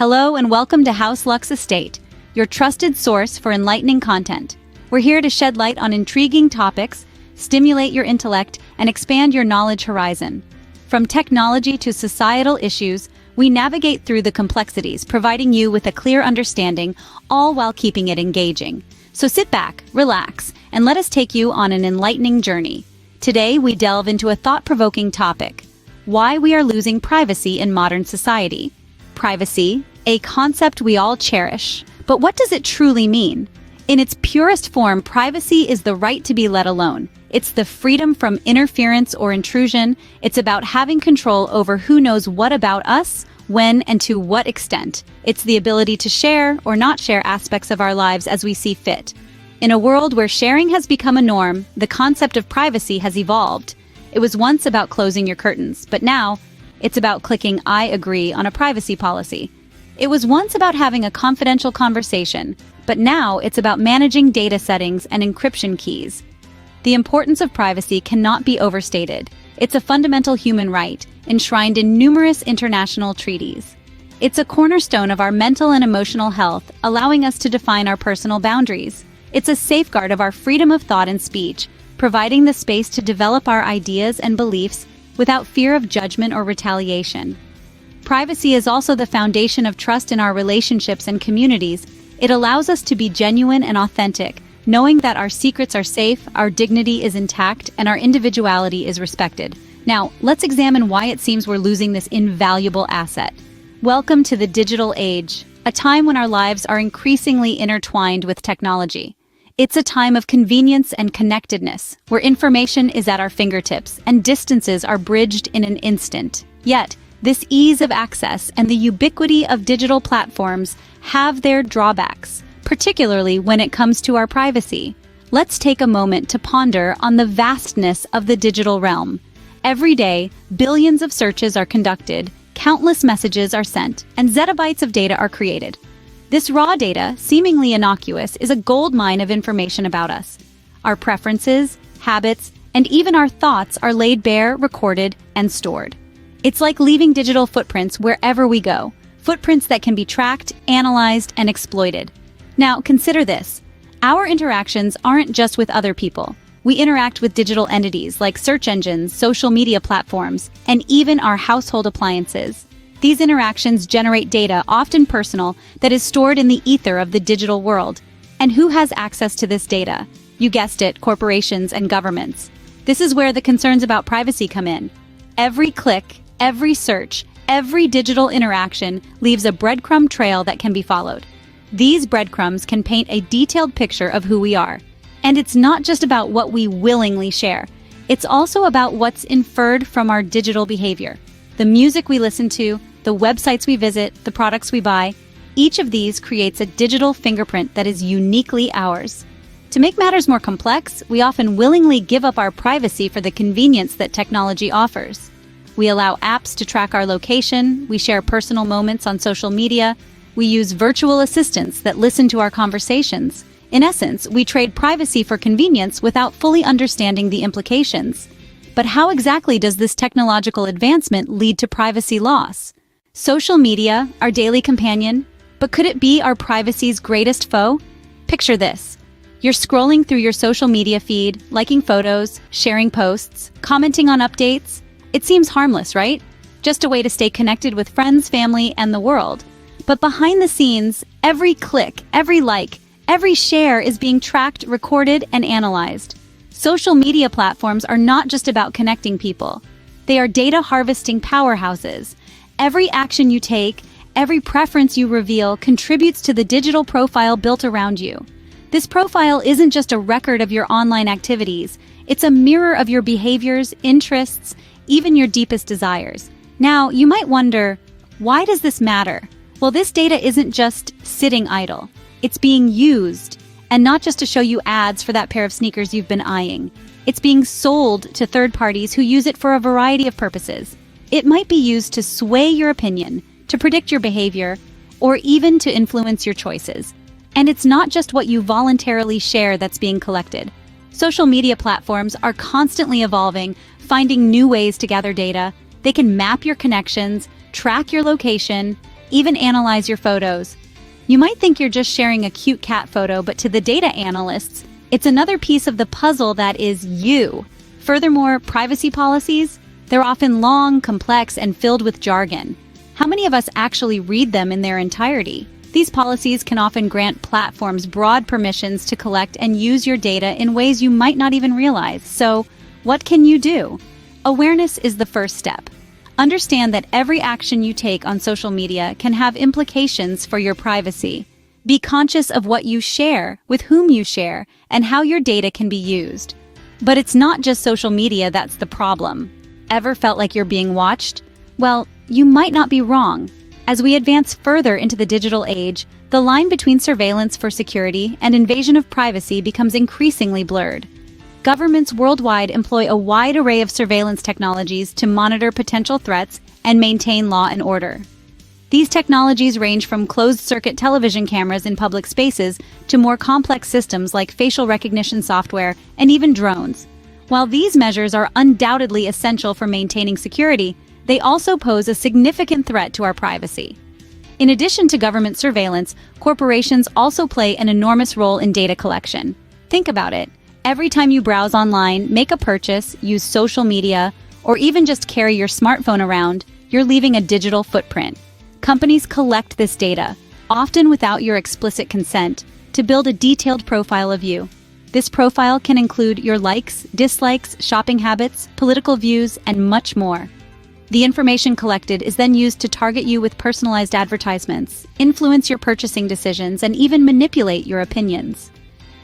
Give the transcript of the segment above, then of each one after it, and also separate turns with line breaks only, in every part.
Hello and welcome to 𝗺𝗨𝗪 𝗧𝗃, your trusted source for enlightening content. We're here to shed light on intriguing topics, stimulate your intellect, and expand your knowledge horizon. From technology to societal issues, we navigate through the complexities, providing you with a clear understanding, all while keeping it engaging. So sit back, relax, and let us take you on an enlightening journey. Today, we delve into a thought-provoking topic: why we are losing privacy in modern society. Privacy, a concept we all cherish. But what does it truly mean? In its purest form, privacy is the right to be let alone. It's the freedom from interference or intrusion. It's about having control over who knows what about us, when, and to what extent. It's the ability to share or not share aspects of our lives as we see fit. In a world where sharing has become a norm, the concept of privacy has evolved. It was once about closing your curtains, but now it's about clicking "I agree" on a privacy policy. It was once about having a confidential conversation, but now it's about managing data settings and encryption keys. The importance of privacy cannot be overstated. It's a fundamental human right, enshrined in numerous international treaties. It's a cornerstone of our mental and emotional health, allowing us to define our personal boundaries. It's a safeguard of our freedom of thought and speech, providing the space to develop our ideas and beliefs without fear of judgment or retaliation. Privacy is also the foundation of trust in our relationships and communities. It allows us to be genuine and authentic, knowing that our secrets are safe, our dignity is intact, and our individuality is respected. Now, let's examine why it seems we're losing this invaluable asset. Welcome to the digital age, a time when our lives are increasingly intertwined with technology. It's a time of convenience and connectedness, where information is at our fingertips and distances are bridged in an instant. Yet, this ease of access and the ubiquity of digital platforms have their drawbacks, particularly when it comes to our privacy. Let's take a moment to ponder on the vastness of the digital realm. Every day, billions of searches are conducted, countless messages are sent, and zettabytes of data are created. This raw data, seemingly innocuous, is a goldmine of information about us. Our preferences, habits, and even our thoughts are laid bare, recorded, and stored. It's like leaving digital footprints wherever we go, footprints that can be tracked, analyzed, and exploited. Now, consider this. Our interactions aren't just with other people. We interact with digital entities like search engines, social media platforms, and even our household appliances. These interactions generate data, often personal, that is stored in the ether of the digital world. And who has access to this data? You guessed it, corporations and governments. This is where the concerns about privacy come in. Every click, every search, every digital interaction leaves a breadcrumb trail that can be followed. These breadcrumbs can paint a detailed picture of who we are. And it's not just about what we willingly share. It's also about what's inferred from our digital behavior. The music we listen to, the websites we visit, the products we buy, each of these creates a digital fingerprint that is uniquely ours. To make matters more complex, we often willingly give up our privacy for the convenience that technology offers. We allow apps to track our location, we share personal moments on social media, we use virtual assistants that listen to our conversations. In essence, we trade privacy for convenience without fully understanding the implications. But how exactly does this technological advancement lead to privacy loss? Social media, our daily companion, but could it be our privacy's greatest foe? Picture this. You're scrolling through your social media feed, liking photos, sharing posts, commenting on updates. It seems harmless, right? Just a way to stay connected with friends, family, and the world. But behind the scenes, every click, every like, every share is being tracked, recorded, and analyzed. Social media platforms are not just about connecting people. They are data harvesting powerhouses. Every action you take, every preference you reveal contributes to the digital profile built around you. This profile isn't just a record of your online activities, it's a mirror of your behaviors, interests, even your deepest desires. Now, you might wonder, why does this matter? Well, this data isn't just sitting idle. It's being used, and not just to show you ads for that pair of sneakers you've been eyeing. It's being sold to third parties who use it for a variety of purposes. It might be used to sway your opinion, to predict your behavior, or even to influence your choices. And it's not just what you voluntarily share that's being collected. Social media platforms are constantly evolving, finding new ways to gather data. They can map your connections, track your location, even analyze your photos. You might think you're just sharing a cute cat photo, but to the data analysts, it's another piece of the puzzle that is you. Furthermore, privacy policies, they're often long, complex, and filled with jargon. How many of us actually read them in their entirety? These policies can often grant platforms broad permissions to collect and use your data in ways you might not even realize. So, what can you do? Awareness is the first step. Understand that every action you take on social media can have implications for your privacy. Be conscious of what you share, with whom you share, and how your data can be used. But it's not just social media that's the problem. Ever felt like you're being watched? Well, you might not be wrong. As we advance further into the digital age, the line between surveillance for security and invasion of privacy becomes increasingly blurred. Governments worldwide employ a wide array of surveillance technologies to monitor potential threats and maintain law and order. These technologies range from closed-circuit television cameras in public spaces to more complex systems like facial recognition software and even drones. While these measures are undoubtedly essential for maintaining security, they also pose a significant threat to our privacy. In addition to government surveillance, corporations also play an enormous role in data collection. Think about it. Every time you browse online, make a purchase, use social media, or even just carry your smartphone around, you're leaving a digital footprint. Companies collect this data, often without your explicit consent, to build a detailed profile of you. This profile can include your likes, dislikes, shopping habits, political views, and much more. The information collected is then used to target you with personalized advertisements, influence your purchasing decisions, and even manipulate your opinions.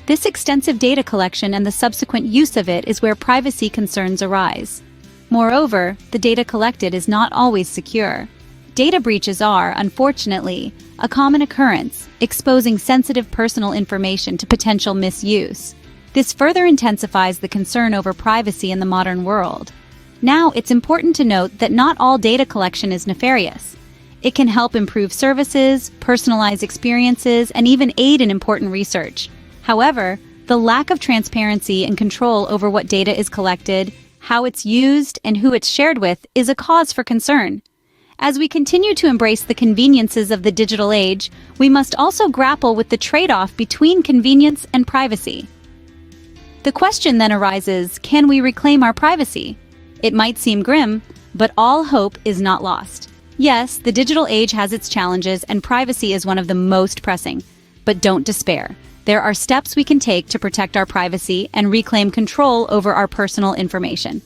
This extensive data collection and the subsequent use of it is where privacy concerns arise. Moreover, the data collected is not always secure. Data breaches are, unfortunately, a common occurrence, exposing sensitive personal information to potential misuse. This further intensifies the concern over privacy in the modern world. Now, it's important to note that not all data collection is nefarious. It can help improve services, personalize experiences, and even aid in important research. However, the lack of transparency and control over what data is collected, how it's used, and who it's shared with is a cause for concern. As we continue to embrace the conveniences of the digital age, we must also grapple with the trade-off between convenience and privacy. The question then arises, can we reclaim our privacy? It might seem grim, but all hope is not lost. Yes, the digital age has its challenges, and privacy is one of the most pressing. But don't despair. There are steps we can take to protect our privacy and reclaim control over our personal information.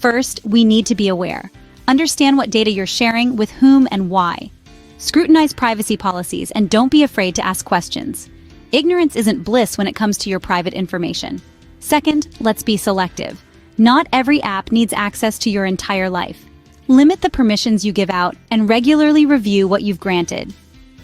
First, we need to be aware. Understand what data you're sharing, with whom, and why. Scrutinize privacy policies and don't be afraid to ask questions. Ignorance isn't bliss when it comes to your private information. Second, let's be selective. Not every app needs access to your entire life. Limit the permissions you give out and regularly review what you've granted.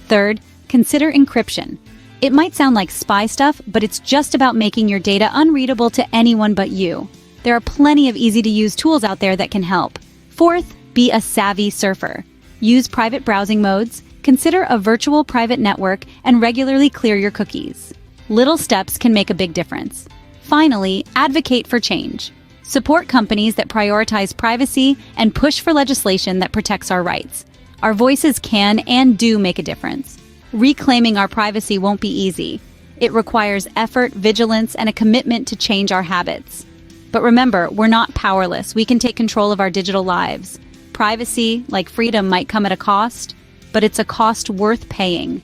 Third, consider encryption. It might sound like spy stuff, but it's just about making your data unreadable to anyone but you. There are plenty of easy-to-use tools out there that can help. Fourth, be a savvy surfer. Use private browsing modes, consider a virtual private network, and regularly clear your cookies. Little steps can make a big difference. Finally, advocate for change. Support companies that prioritize privacy and push for legislation that protects our rights. Our voices can and do make a difference. Reclaiming our privacy won't be easy. It requires effort, vigilance, and a commitment to change our habits. But remember, we're not powerless. We can take control of our digital lives. Privacy, like freedom, might come at a cost, but it's a cost worth paying.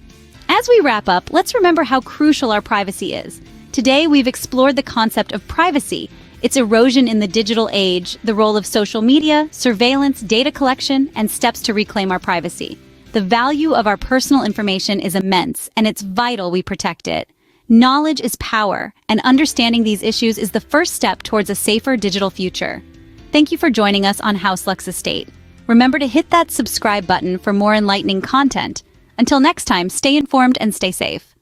As we wrap up, let's remember how crucial our privacy is. Today, we've explored the concept of privacy, its erosion in the digital age, the role of social media, surveillance, data collection, and steps to reclaim our privacy. The value of our personal information is immense, and it's vital we protect it. Knowledge is power, and understanding these issues is the first step towards a safer digital future. Thank you for joining us on 𝗺cie Estate. Remember to hit that subscribe button for more enlightening content. Until next time, stay informed and stay safe.